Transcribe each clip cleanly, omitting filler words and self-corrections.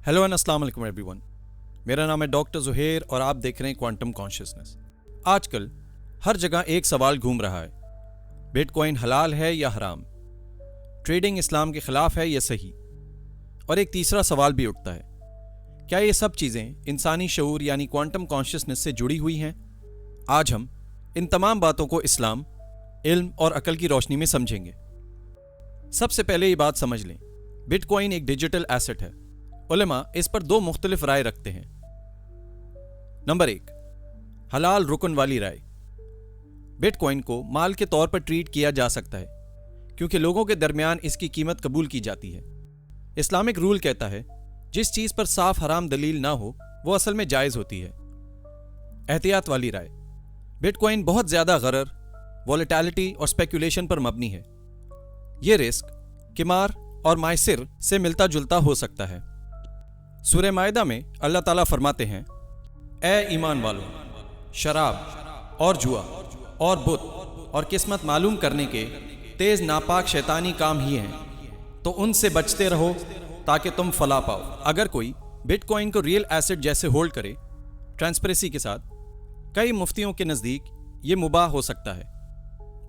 Hello and अस्सलाम वालेकुम everyone. मेरा नाम है डॉक्टर ज़ुहैर और आप देख रहे हैं क्वांटम कॉन्शियसनेस। आजकल हर जगह एक सवाल घूम रहा है, बिटकॉइन हलाल है या हराम, ट्रेडिंग इस्लाम के खिलाफ है या सही। और एक तीसरा सवाल भी उठता है, क्या ये सब चीज़ें इंसानी शऊर यानी क्वांटम कॉन्शियसनेस से जुड़ी हुई हैं। आज हम इन तमाम बातों को इस्लाम, इल्म और अकल की रोशनी में समझेंगे। सबसे पहले ये बात समझ लें, बिटकॉइन एक डिजिटल एसेट है। उलेमा इस पर दो मुख्तलिफ राय रखते हैं। नंबर 1, हलाल रुकन वाली राय। बिटकॉइन को माल के तौर पर ट्रीट किया जा सकता है क्योंकि लोगों के दरमियान इसकी कीमत कबूल की जाती है। इस्लामिक रूल कहता है जिस चीज पर साफ हराम दलील ना हो वो असल में जायज होती है। एहतियात वाली राय, बिटकॉइन बहुत ज्यादा गरर, वॉलेटिलिटी और स्पेकुलेशन पर मबनी है। यह रिस्क किमार और मायसिर से मिलता जुलता हो सकता है। सूरह मायदा में अल्लाह ताला फरमाते हैं, ए ईमान वालों, शराब और जुआ और बुत और किस्मत मालूम करने के तेज नापाक शैतानी काम ही हैं, तो उनसे बचते रहो ताकि तुम फला पाओ। अगर कोई बिटकॉइन को रियल एसेट जैसे होल्ड करे ट्रांसपेरेंसी के साथ, कई मुफ्तियों के नज़दीक ये मुबाह हो सकता है।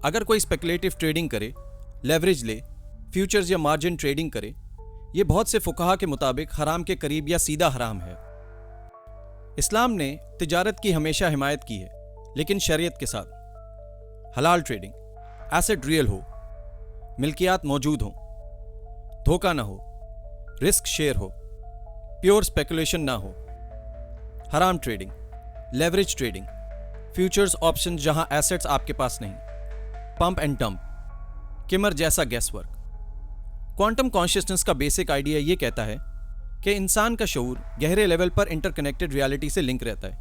अगर कोई स्पेकुलेटिव ट्रेडिंग करे, लेवरेज ले, फ्यूचर्स या मार्जिन ट्रेडिंग करे, ये बहुत से फुकहा के मुताबिक हराम के करीब या सीधा हराम है। इस्लाम ने तिजारत की हमेशा हिमायत की है, लेकिन शरीयत के साथ। हलाल ट्रेडिंग, एसेट रियल हो, मिल्कियात मौजूद हो, धोखा ना हो, रिस्क शेयर हो, प्योर स्पेकुलेशन ना हो। हराम trading, leverage trading, futures option जहां एसेट्स आपके पास नहीं, पंप एंड डंप, किमर जैसा गैस वर्क। क्वांटम कॉन्शियसनेस का बेसिक आइडिया ये कहता है कि इंसान का शऊर गहरे लेवल पर इंटरकनेक्टेड रियलिटी से लिंक रहता है,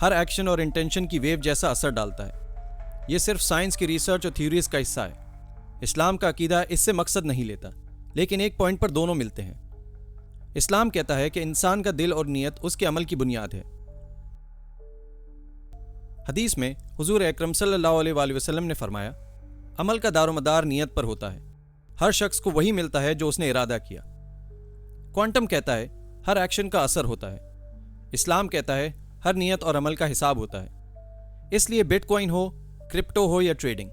हर एक्शन और इंटेंशन की वेव जैसा असर डालता है। ये सिर्फ साइंस की रिसर्च और थ्योरीज का हिस्सा है। इस्लाम का अकीदा इससे मकसद नहीं लेता, लेकिन एक पॉइंट पर दोनों मिलते हैं। इस्लाम कहता है कि इंसान का दिल और नीयत उसके अमल की बुनियाद है। हदीस में हुजूर अकरम सल्लल्लाहु अलैहि वसल्लम ने फरमाया, अमल का दारोमदार नीयत पर होता है। हर शख्स को वही मिलता है जो उसने इरादा किया। क्वांटम कहता है हर एक्शन का असर होता है। इस्लाम कहता है हर नीयत और अमल का हिसाब होता है। इसलिए बिटकॉइन हो, क्रिप्टो हो या ट्रेडिंग,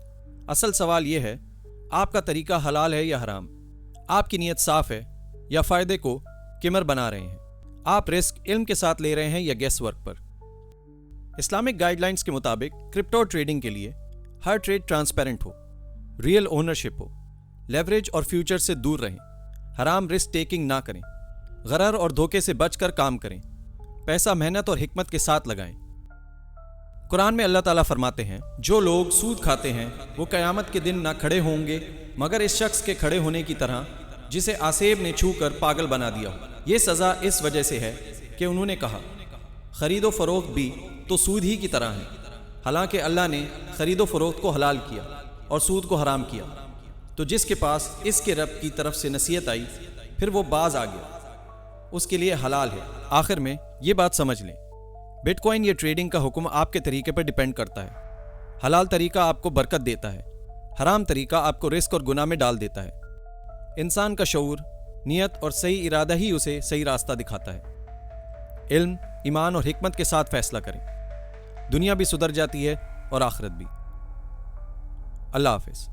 असल सवाल यह है आपका तरीका हलाल है या हराम, आपकी नीयत साफ है या फायदे को किमर बना रहे हैं, आप रिस्क इल्म के साथ ले रहे हैं या गेस वर्क पर। इस्लामिक गाइडलाइंस के मुताबिक क्रिप्टो ट्रेडिंग के लिए हर ट्रेड ट्रांसपेरेंट हो, रियल ओनरशिप हो, लेवरेज और फ्यूचर से दूर रहें, हराम रिस्क टेकिंग ना करें, गरर और धोखे से बचकर काम करें, पैसा मेहनत और हिकमत के साथ लगाएं। कुरान में अल्लाह ताला फरमाते हैं, जो लोग सूद खाते हैं वो क़यामत के दिन ना खड़े होंगे मगर इस शख्स के खड़े होने की तरह जिसे आसेब ने छू कर पागल बना दिया हो। ये सज़ा इस वजह से है कि उन्होंने कहा खरीदो फरोख्त भी तो सूद ही की तरह है, हालांकि अल्लाह ने खरीदो फरोख्त को हलाल किया और सूद को हराम किया। तो जिसके पास इसके रब की तरफ से नसीहत आई फिर वो बाज आ गया, उसके लिए हलाल है। आखिर में ये बात समझ लें, बिटकॉइन या ट्रेडिंग का हुक्म आपके तरीके पर डिपेंड करता है। हलाल तरीका आपको बरकत देता है, हराम तरीका आपको रिस्क और गुनाह में डाल देता है। इंसान का शऊर, नियत और सही इरादा ही उसे सही रास्ता दिखाता है। इल्म, ईमान और हिकमत के साथ फैसला करें, दुनिया भी सुधर जाती है और आखिरत भी। अल्लाह हाफिज़।